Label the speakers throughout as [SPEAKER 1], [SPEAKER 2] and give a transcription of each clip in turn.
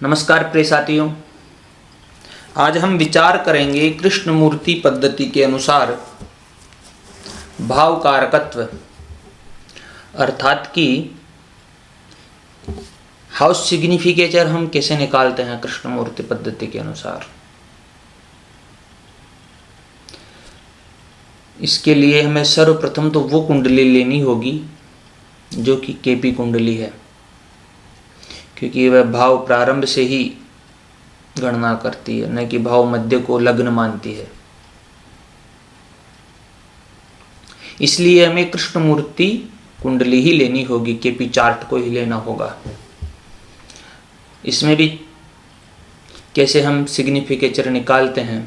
[SPEAKER 1] नमस्कार प्रिय साथियों, आज हम विचार करेंगे कृष्णमूर्ति पद्धति के अनुसार भाव कारकत्व अर्थात कि हाउस सिग्निफिकेचर हम कैसे निकालते हैं कृष्णमूर्ति पद्धति के अनुसार। इसके लिए हमें सर्वप्रथम तो वो कुंडली लेनी होगी जो कि केपी कुंडली है, क्योंकि वह भाव प्रारंभ से ही गणना करती है, न कि भाव मध्य को लग्न मानती है। इसलिए हमें कृष्णमूर्ति कुंडली ही लेनी होगी, केपी चार्ट को ही लेना होगा। इसमें भी कैसे हम सिग्निफिकेचर निकालते हैं,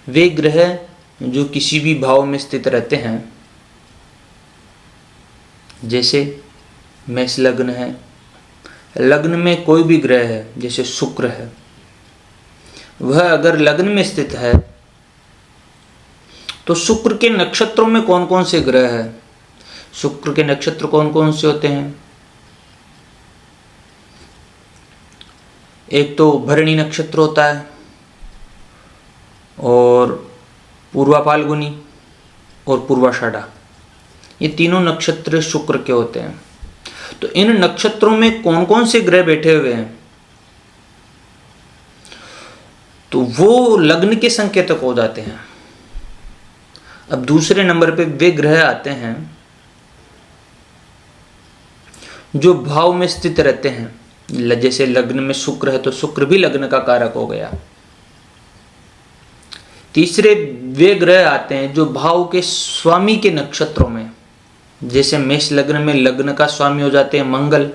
[SPEAKER 1] वे ग्रह जो किसी भी भाव में स्थित रहते हैं, जैसे मेष लग्न है, लग्न में कोई भी ग्रह है, जैसे शुक्र है, वह अगर लग्न में स्थित है तो शुक्र के नक्षत्रों में कौन कौन से ग्रह हैं? शुक्र के नक्षत्र कौन कौन से होते हैं? एक तो भरणी नक्षत्र होता है और पूर्वा फाल्गुनी और पूर्वाषाढ़ा, ये तीनों नक्षत्र शुक्र के होते हैं। तो इन नक्षत्रों में कौन कौन से ग्रह बैठे हुए हैं, तो वो लग्न के संकेतक हो जाते हैं। अब दूसरे नंबर पे वे ग्रह आते हैं जो भाव में स्थित रहते हैं, जैसे लग्न में शुक्र है तो शुक्र भी लग्न का कारक हो गया। तीसरे वे ग्रह आते हैं जो भाव के स्वामी के नक्षत्रों में, जैसे मेष लग्न में लग्न का स्वामी हो जाते हैं मंगल,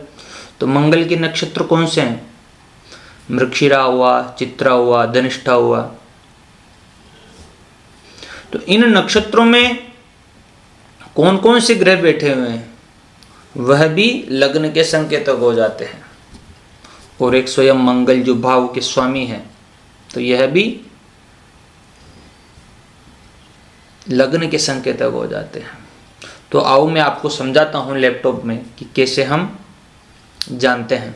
[SPEAKER 1] तो मंगल के नक्षत्र कौन से हैं? मृगशिरा हुआ, चित्रा हुआ, धनिष्ठा हुआ। तो इन नक्षत्रों में कौन कौन से ग्रह बैठे हुए हैं, वह भी लग्न के संकेतक हो जाते हैं। और एक स्वयं मंगल जो भाव के स्वामी है, तो यह भी लग्न के संकेतक हो जाते हैं। तो आओ मैं आपको समझाता हूं लैपटॉप में कि कैसे हम जानते हैं,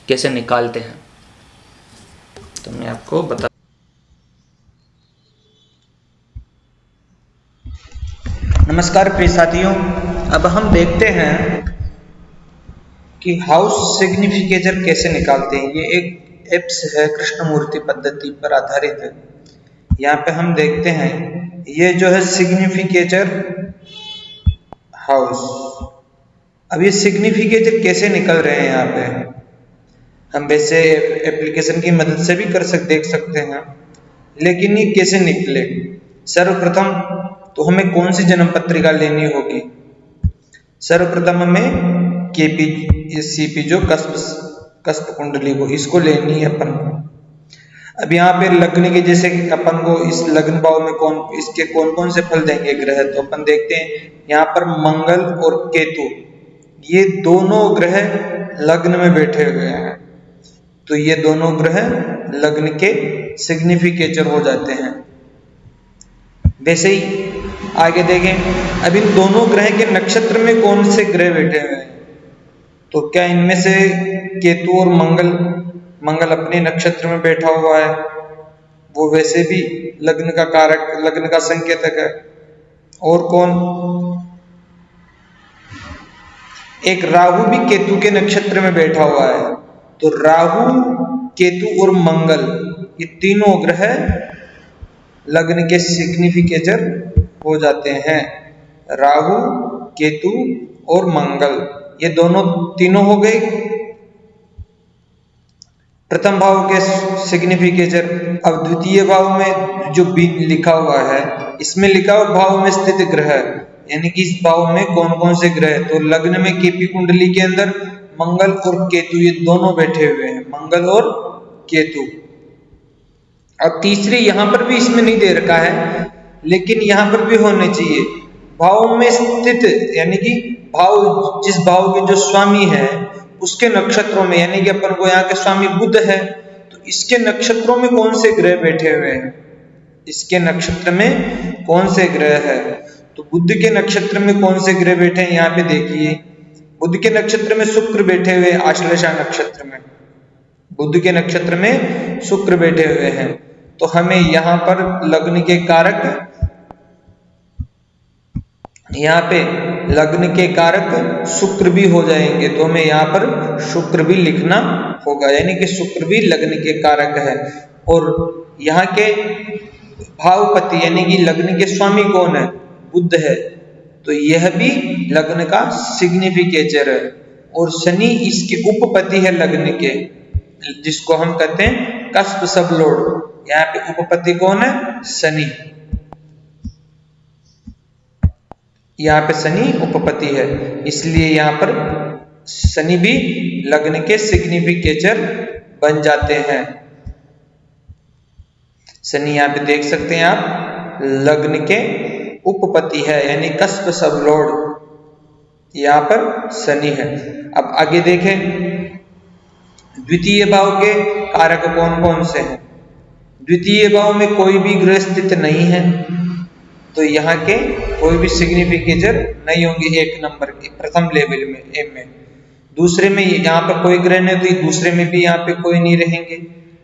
[SPEAKER 1] कैसे निकालते हैं। तो मैं आपको बता नमस्कार प्रिय साथियों, अब हम देखते हैं कि हाउस सिग्निफिकेचर कैसे निकालते हैं। ये एक एप्स है कृष्णमूर्ति पद्धति पर आधारित है। यहाँ पे हम देखते हैं ये जो है सिग्निफिकेचर हाउस। अब ये सिग्निफिकेचर कैसे निकल रहे हैं, यहाँ पे हम वैसे एप्लीकेशन की मदद से भी देख सकते हैं, लेकिन ये कैसे निकले। सर्वप्रथम तो हमें कौन सी जन्म पत्रिका लेनी होगी? सर्वप्रथम हमें केपी सीपी जो कस्प कुंडली को, इसको लेनी है अपन को। अब यहाँ पे लग्न के जैसे अपन को इस लग्न भाव में इसके कौन कौन से फल देंगे ग्रह, तो अपन देखते हैं यहाँ पर मंगल और केतु, ये दोनों ग्रह लग्न में बैठे हुए हैं, तो ये दोनों ग्रह लग्न के सिग्निफिकेचर हो जाते हैं। वैसे ही आगे देखें, अब इन दोनों ग्रह के नक्षत्र में कौन से ग्रह बैठे हुए हैं, तो क्या इनमें से केतु और मंगल अपने नक्षत्र में बैठा हुआ है, वो वैसे भी लग्न का कारक, लग्न का संकेतक है। और कौन? एक राहु भी केतु के नक्षत्र में बैठा हुआ है, तो राहु, केतु और मंगल, ये तीनों ग्रह लग्न के सिग्निफिकेचर हो जाते हैं। राहु, केतु और मंगल, ये तीनों हो गए प्रथम भाव के सिग्निफिकेचर। अब द्वितीय भाव में जो बी लिखा हुआ है, इसमें लिखा हुआ भाव में स्थित ग्रह, यानी कि इस भाव में कौन कौन से ग्रह, तो लग्न में केपी कुंडली के अंदर मंगल और केतु, ये दोनों बैठे हुए हैं, मंगल और केतु। अब तीसरे यहां पर भी इसमें नहीं दे रखा है, लेकिन यहां पर भी होने चाहिए भाव में स्थित, यानी कि भाव, जिस भाव के जो स्वामी है उसके नक्षत्रों में, यानी कि अपन को यहाँ के स्वामी बुध है, तो इसके नक्षत्रों में कौन से ग्रह बैठे हुए हैं, इसके नक्षत्र में कौन से ग्रह है, तो बुध के नक्षत्र में कौन से ग्रह बैठे हैं, यहाँ पे देखिए बुध के नक्षत्र में शुक्र बैठे हुए आश्लेषा नक्षत्र में, बुध के नक्षत्र में शुक्र बैठे हुए हैं, तो हमें यहाँ पर लग्न के कारक, यहाँ पे लग्न के कारक शुक्र भी हो जाएंगे, तो हमें यहाँ पर शुक्र भी लिखना होगा, यानी कि शुक्र भी लग्न के कारक है। और यहाँ के भावपति यानी कि लग्न के स्वामी कौन है? बुध है, तो यह भी लग्न का सिग्निफिकेचर है। और शनि इसके उपपति है लग्न के, जिसको हम कहते हैं कस्प सब लॉर्ड। यहाँ पे उपपति कौन है? शनि। यहाँ पे शनि उपपति है, इसलिए यहाँ पर शनि भी लग्न के सिग्निफिकेचर बन जाते हैं। शनि यहाँ पे देख सकते हैं आप, लग्न के उपपति है, यानी कस्प सब लॉर्ड यहाँ पर शनि है। अब आगे देखें, द्वितीय भाव के कारक कौन कौन से हैं? द्वितीय भाव में कोई भी ग्रह स्थित नहीं है, तो यहाँ के कोई भी सिग्निफिकेचर नहीं होंगे एक नंबर के प्रथम लेवल में, एम में। दूसरे में यहाँ पर कोई ग्रह नहीं, तो दूसरे में भी यहाँ पे कोई नहीं रहेंगे।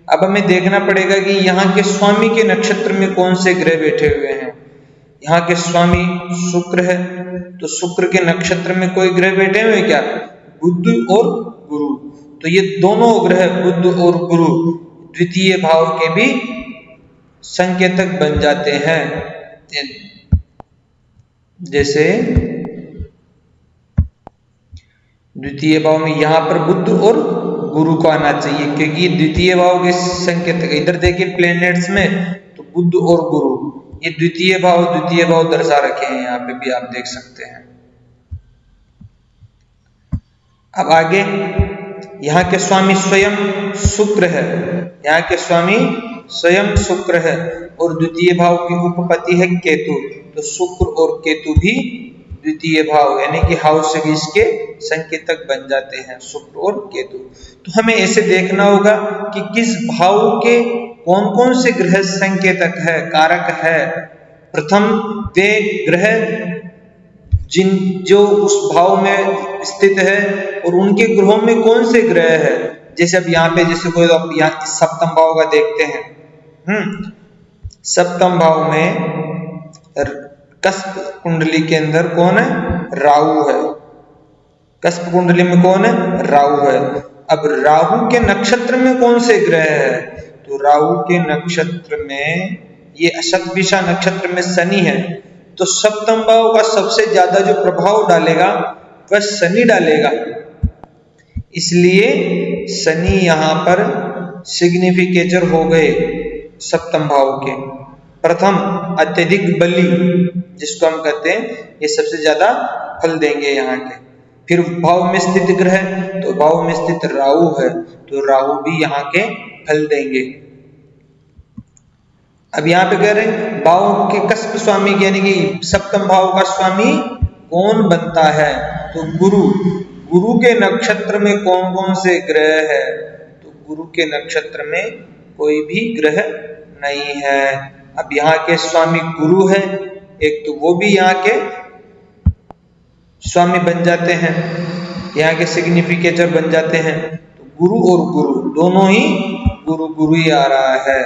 [SPEAKER 1] अब हमें देखना पड़ेगा कि यहाँ के स्वामी के नक्षत्र में कौन से ग्रह बैठे हुए हैं। यहाँ के स्वामी शुक्र है, तो शुक्र के नक्षत्र में कोई ग्रह बैठे हुए क्या? बुध और गुरु। तो ये दोनों ग्रह बुध और गुरु द्वितीय भाव के भी संकेतक बन जाते हैं। जैसे द्वितीय भाव में यहाँ पर बुध और गुरु को आना चाहिए, क्योंकि द्वितीय भाव के संकेतक, इधर देखिए प्लैनेट्स में, तो बुध और गुरु ये द्वितीय भाव दर्शा रखे हैं, यहाँ पे भी आप देख सकते हैं। अब आगे, यहाँ के स्वामी स्वयं शुक्र है, यहाँ के स्वामी स्वयं शुक्र है, और द्वितीय भाव के उपपति है केतु, तो शुक्र और केतु भी द्वितीय भाव यानी कि हाउस इसके संकेतक बन जाते हैं, शुक्र और केतु। तो हमें ऐसे देखना होगा कि किस भाव के कौन कौन से ग्रह संकेतक है, कारक है। प्रथम वे ग्रह जो उस भाव में स्थित है और उनके ग्रहों में कौन से ग्रह है। जैसे अब यहाँ पे जैसे कोई आप यहाँ सप्तम भाव का देखते हैं, सप्तम भाव में कस्प कुंडली के अंदर कौन है? राहु है। कस्प कुंडली में कौन है? राहु है। अब राहु के नक्षत्र में कौन से ग्रह है? तो राहु के नक्षत्र में ये शतभिषा नक्षत्र में शनि है, तो सप्तम भाव का सबसे ज्यादा जो प्रभाव डालेगा वह शनि डालेगा, इसलिए शनि यहाँ पर सिग्निफिकेचर हो गए सप्तम भाव के। प्रथम अत्यधिक बली जिसको हम कहते हैं, ये सबसे ज्यादा फल देंगे यहाँ के। फिर भाव में स्थित ग्रह, तो भाव में स्थित राहु है, तो राहु भी यहाँ के फल देंगे। अब यहाँ पे कह रहे हैं भाव के कस्प स्वामी यानी कि सप्तम भाव का स्वामी कौन बनता है? तो गुरु। गुरु के नक्षत्र में कौन कौन से ग्रह है? तो गुरु के नक्षत्र में कोई भी ग्रह नहीं है। अब यहाँ के स्वामी गुरु है एक, तो वो भी यहाँ के स्वामी बन जाते हैं, यहाँ के सिग्निफिकेटर बन जाते हैं। तो गुरु और गुरु दोनों ही गुरु ही आ रहा है।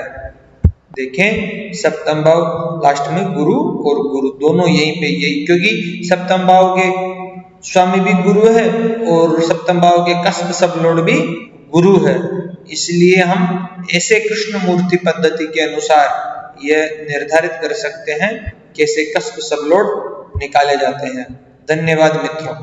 [SPEAKER 1] देखें सप्तम भाव लास्ट में गुरु और गुरु दोनों यहीं पे, यही क्योंकि सप्तम भाव के स्वामी भी गुरु है और सप्तम भाव के कस्प सब लॉर्ड भी गुरु है, इसलिए हम ऐसे कृष्ण मूर्ति पद्धति के अनुसार यह निर्धारित कर सकते हैं कैसे कस्प सब लॉर्ड निकाले जाते हैं। धन्यवाद मित्रों।